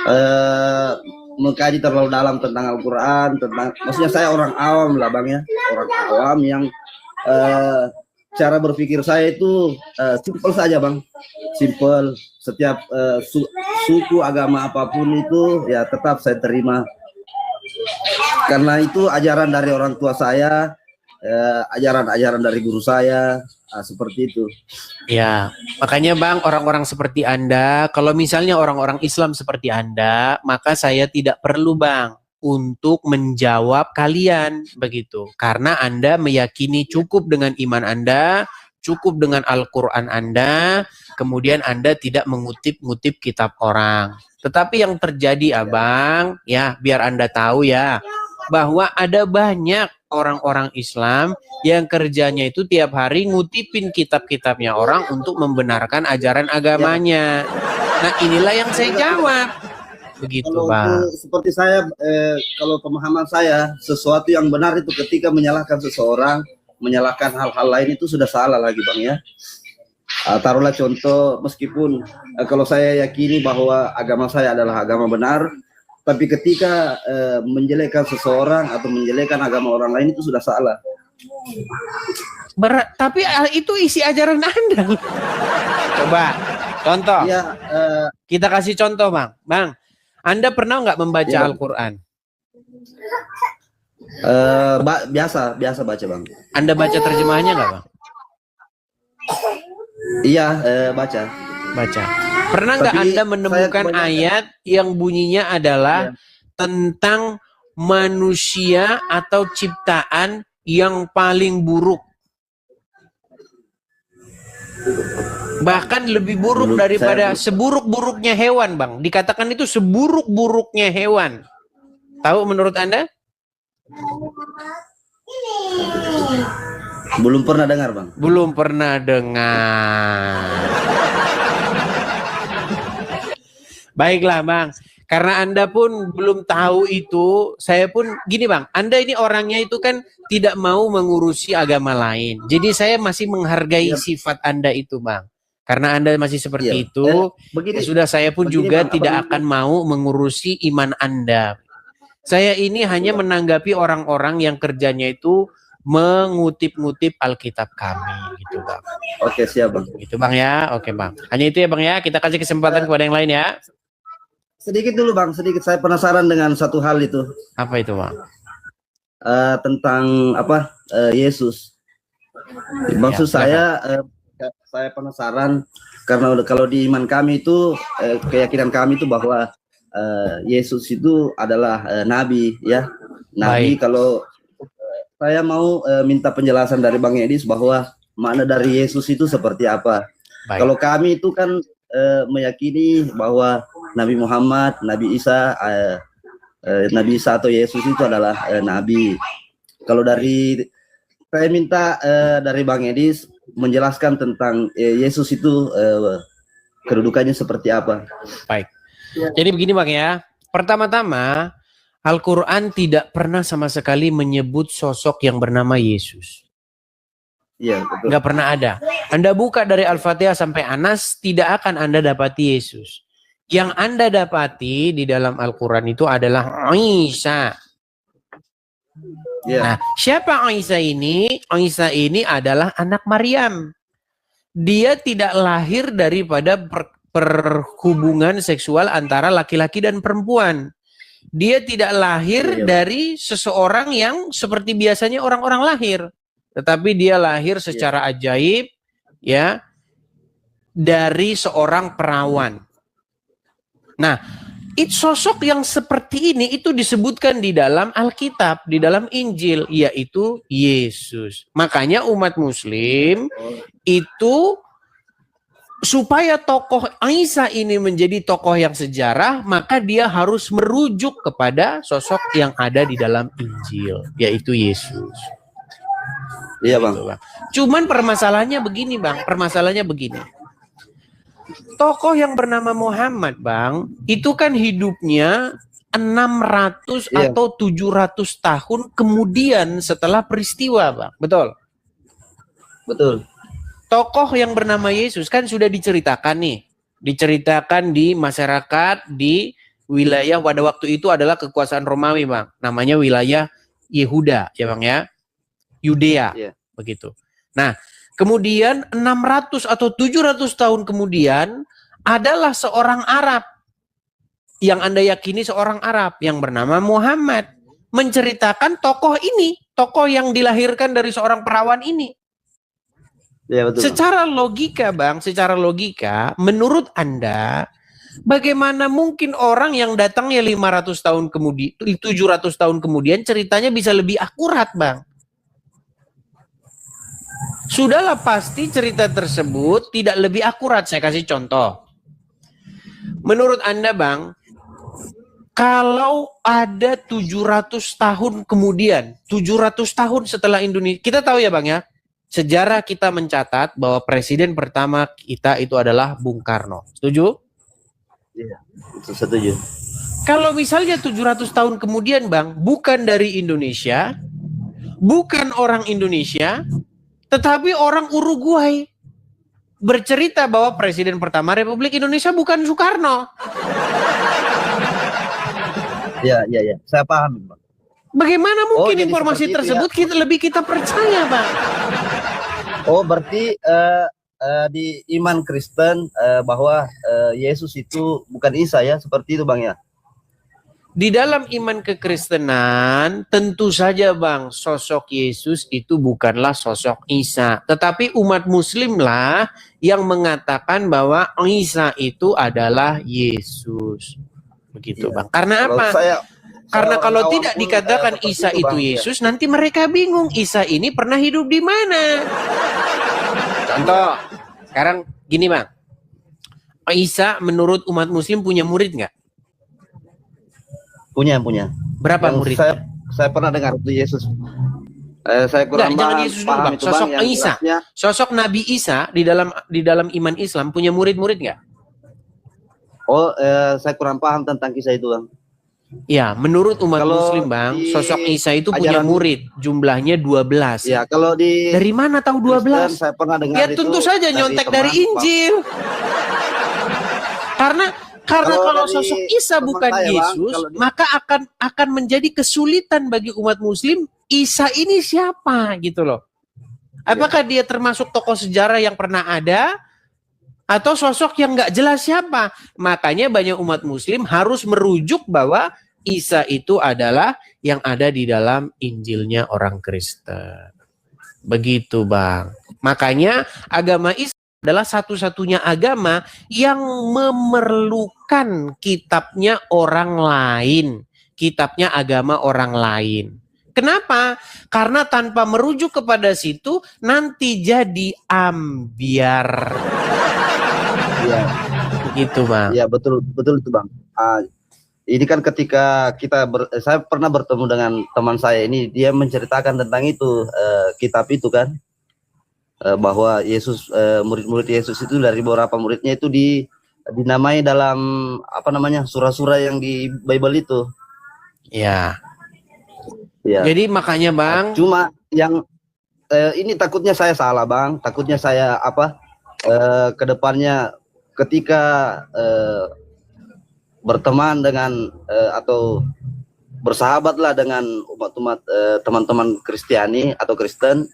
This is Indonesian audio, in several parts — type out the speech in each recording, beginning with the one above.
eh, mengkaji terlalu dalam tentang Al-Quran, tentang, maksudnya saya orang awam lah bang ya, orang awam yang cara berpikir saya itu simpel saja bang, simpel. Setiap suku agama apapun itu ya tetap saya terima, karena itu ajaran dari orang tua saya, ajaran-ajaran dari guru saya, seperti itu. Ya, makanya bang, orang-orang seperti Anda, kalau misalnya orang-orang Islam seperti Anda, maka saya tidak perlu bang untuk menjawab kalian begitu, karena Anda meyakini cukup dengan iman Anda, cukup dengan Al-Quran Anda, kemudian Anda tidak mengutip-ngutip kitab orang. Tetapi yang terjadi abang, ya biar Anda tahu ya, bahwa ada banyak orang-orang Islam yang kerjanya itu tiap hari ngutipin kitab-kitabnya orang untuk membenarkan ajaran agamanya. Nah inilah yang saya jawab. Begitu kalau bang. Seperti saya, kalau pemahaman saya, sesuatu yang benar itu ketika menyalahkan seseorang, menyalahkan hal-hal lain itu sudah salah lagi bang ya. Taruhlah contoh, meskipun kalau saya yakini bahwa agama saya adalah agama benar, tapi ketika menjelekkan seseorang atau menjelekkan agama orang lain itu sudah salah. Tapi itu isi ajaran Anda. Coba contoh. Ya, kita kasih contoh bang. Bang, Anda pernah nggak membaca ya, Al-Quran? Biasa baca bang. Anda baca terjemahannya nggak bang? Iya, baca. Pernah nggak Anda menemukan ayat yang bunyinya adalah tentang manusia atau ciptaan yang paling buruk? Bahkan lebih buruk daripada seburuk-buruknya hewan bang. Dikatakan itu seburuk-buruknya hewan. Tahu menurut Anda? Belum pernah dengar bang. Belum pernah dengar. Baiklah bang, karena Anda pun belum tahu itu, saya pun gini bang, Anda ini orangnya itu kan tidak mau mengurusi agama lain. Jadi saya masih menghargai sifat Anda itu bang. Karena Anda masih seperti itu, ya sudah saya pun juga bang, tidak akan mau mengurusi iman Anda. Saya ini hanya menanggapi orang-orang yang kerjanya itu mengutip-ngutip Alkitab kami gitu bang. Oke siap bang. Itu bang ya, oke bang. Hanya itu ya bang ya, kita kasih kesempatan kepada yang lain ya. Sedikit dulu bang, sedikit saya penasaran dengan satu hal itu. Apa itu bang? Tentang apa Yesus. Maksud saya penasaran karena kalau di iman kami itu keyakinan kami itu bahwa Yesus itu adalah nabi ya. Nabi. Baik. Kalau saya mau minta penjelasan dari Bang Edis bahwa makna dari Yesus itu seperti apa. Baik. Kalau kami itu kan meyakini bahwa Nabi Muhammad, Nabi Isa atau Yesus itu adalah nabi. Kalau dari saya minta dari Bang Edis menjelaskan tentang Yesus itu kedudukannya seperti apa. Baik. Jadi begini bang ya. Pertama-tama Al-Quran tidak pernah sama sekali menyebut sosok yang bernama Yesus. Iya, betul. Nggak pernah ada. Anda buka dari Al-Fatihah sampai Anas, tidak akan Anda dapati Yesus. Yang Anda dapati di dalam Al-Quran itu adalah Isa. Yeah. Nah, siapa Isa ini? Isa ini adalah anak Maryam. Dia tidak lahir daripada perhubungan seksual antara laki-laki dan perempuan. Dia tidak lahir dari seseorang yang seperti biasanya orang-orang lahir. Tetapi dia lahir secara ajaib ya dari seorang perawan. Nah, sosok yang seperti ini itu disebutkan di dalam Alkitab, di dalam Injil, yaitu Yesus. Makanya umat Muslim itu supaya tokoh Isa ini menjadi tokoh yang sejarah, maka dia harus merujuk kepada sosok yang ada di dalam Injil, yaitu Yesus. Iya bang. Cuman permasalahannya begini bang, tokoh yang bernama Muhammad bang, itu kan hidupnya 600 atau 700 tahun kemudian setelah peristiwa bang, betul? Betul. Tokoh yang bernama Yesus kan sudah diceritakan nih, diceritakan di masyarakat, di wilayah pada waktu itu adalah kekuasaan Romawi, Bang. Namanya wilayah Yehuda, ya Bang ya. Yudea, Iya. begitu. Nah, kemudian 600 atau 700 tahun kemudian adalah seorang Arab yang Anda yakini seorang Arab yang bernama Muhammad menceritakan tokoh ini, tokoh yang dilahirkan dari seorang perawan ini. Ya, betul, Bang. Secara logika, Bang, secara logika, menurut Anda, bagaimana mungkin orang yang datangnya 500 tahun kemudian, 700 tahun kemudian ceritanya bisa lebih akurat, Bang? Sudahlah pasti cerita tersebut tidak lebih akurat. Saya kasih contoh. Menurut Anda, Bang, kalau ada 700 tahun kemudian, 700 tahun setelah Indonesia, kita tahu ya Bang ya, sejarah kita mencatat bahwa presiden pertama kita itu adalah Bung Karno. Setuju? Iya, setuju. Kalau misalnya 700 tahun kemudian Bang, bukan dari Indonesia, bukan orang Indonesia, tetapi orang Uruguay bercerita bahwa presiden pertama Republik Indonesia bukan Soekarno. Ya, saya paham, Bang. Bagaimana mungkin jadi informasi seperti itu, tersebut kita percaya, Bang? Oh, berarti di iman Kristen bahwa Yesus itu bukan Isa ya, seperti itu Bang ya? Di dalam iman kekristenan, tentu saja Bang, sosok Yesus itu bukanlah sosok Isa. Tetapi umat Muslim lah yang mengatakan bahwa Isa itu adalah Yesus. Begitu Bang. Karena apa? Karena kalau tidak dikatakan Isa itu Yesus, nanti mereka bingung. Isa ini pernah hidup di mana? Contoh, sekarang gini Bang. Isa menurut umat Muslim punya murid nggak? Punya. Berapa murid? Saya pernah dengar itu Yesus. Saya kurang jangan Yesus dulu Bang. Sosok Isa, sosok Nabi Isa di dalam iman Islam punya murid-murid nggak? Oh, saya kurang paham tentang kisah itu Bang. Ya, menurut umat Muslim Bang, sosok Isa itu punya murid, jumlahnya 12. Ya, kalau dari mana tahu 12? Saya pernah dengar ya tentu saja nyontek dari Injil. Karena kalau sosok Isa bukan Yesus, maka akan menjadi kesulitan bagi umat Muslim. Isa ini siapa gitu loh? Apakah dia termasuk tokoh sejarah yang pernah ada? Atau sosok yang nggak jelas siapa? Makanya banyak umat Muslim harus merujuk bahwa Isa itu adalah yang ada di dalam Injilnya orang Kristen. Begitu Bang. Makanya agama Islam adalah satu-satunya agama yang memerlukan kitabnya orang lain. Kitabnya agama orang lain. Kenapa? Karena tanpa merujuk kepada situ, nanti jadi ambiar. Ya. Begitu Bang. Ya betul itu Bang. Ini kan ketika saya pernah bertemu dengan teman saya ini, dia menceritakan tentang itu, kitab itu kan. Bahwa Yesus, murid-murid Yesus itu dari beberapa muridnya itu dinamai dalam apa namanya surah-surah yang di Bible itu. Ya. Jadi makanya Bang. Cuma yang ini takutnya saya salah Bang, takutnya saya kedepannya ketika berteman dengan atau bersahabatlah dengan umat-umat teman-teman Kristiani atau Kristen.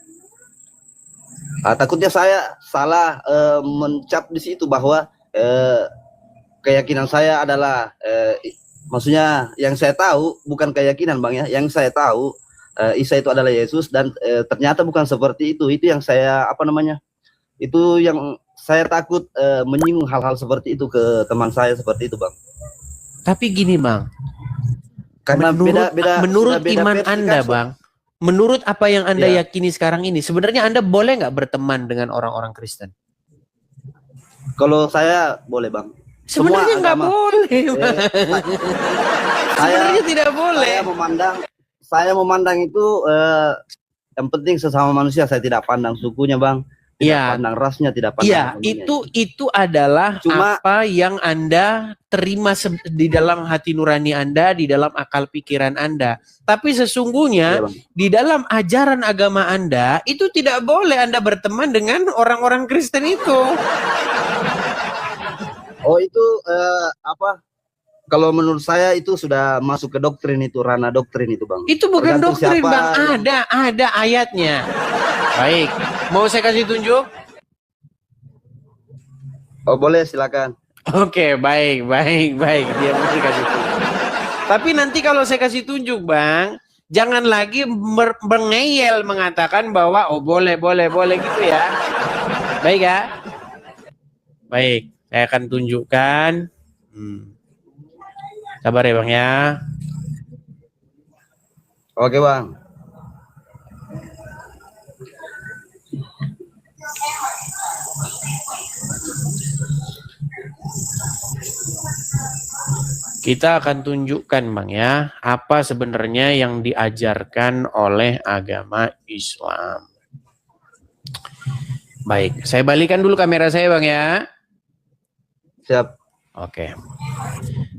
Takutnya saya salah mencap di situ bahwa keyakinan saya adalah maksudnya yang saya tahu bukan keyakinan Bang ya, yang saya tahu Isa itu adalah Yesus dan ternyata bukan seperti itu. Itu yang saya itu yang saya takut menyinggung hal-hal seperti itu ke teman saya seperti itu Bang. Tapi gini Bang, karena menurut iman Anda kan, Bang, menurut apa yang Anda yakini sekarang ini, sebenarnya Anda boleh nggak berteman dengan orang-orang Kristen? Kalau saya boleh Bang. Sebenarnya nggak boleh Bang. Sebenarnya tidak boleh. Saya memandang itu yang penting sesama manusia, saya tidak pandang sukunya Bang. Tidak pandang rasnya, tidak pandang. Iya, itu adalah apa yang Anda terima di dalam hati nurani Anda, di dalam akal pikiran Anda. Tapi sesungguhnya di dalam ajaran agama Anda itu tidak boleh Anda berteman dengan orang-orang Kristen itu. Oh itu Kalau menurut saya itu sudah masuk ke doktrin itu, ranah doktrin itu, Bang. Itu bukan Tergantung doktrin, siapa Bang. Ada ayatnya. Baik, mau saya kasih tunjuk? Oh, boleh, silakan. Oke, baik. Dia mesti kasih tunjuk. Tapi nanti kalau saya kasih tunjuk, Bang, jangan lagi mengeyel mengatakan bahwa oh boleh gitu ya. Baik ya? Baik, saya akan tunjukkan. Sabar ya, Bang ya. Oke, Bang. Kita akan tunjukkan, Bang ya, apa sebenarnya yang diajarkan oleh agama Islam. Baik, saya balikan dulu kamera saya, Bang ya. Siap. Oke.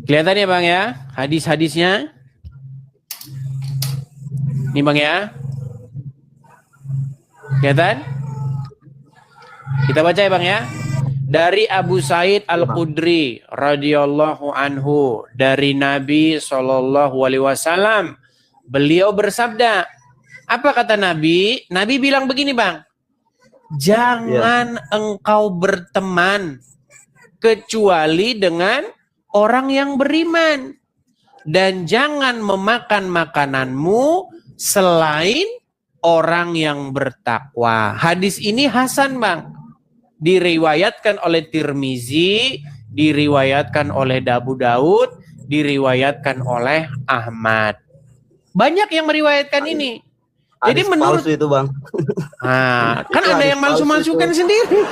Kelihatan ya, Bang ya, hadis-hadisnya. Ini, Bang ya. Kelihatan? Kita baca ya, Bang ya. Dari Abu Sa'id Al-Khudri radhiyallahu anhu, dari Nabi sallallahu alaihi wasallam, beliau bersabda. Apa kata Nabi? Nabi bilang begini, Bang. Jangan engkau berteman kecuali dengan orang yang beriman, dan jangan memakan makananmu selain orang yang bertakwa. Hadis ini hasan, Bang. Diriwayatkan oleh Tirmizi, diriwayatkan oleh Abu Daud, diriwayatkan oleh Ahmad. Banyak yang meriwayatkan ini. Jadi Hadis menurut palsu itu, Bang. kan ada yang malsu-malsukan sendiri.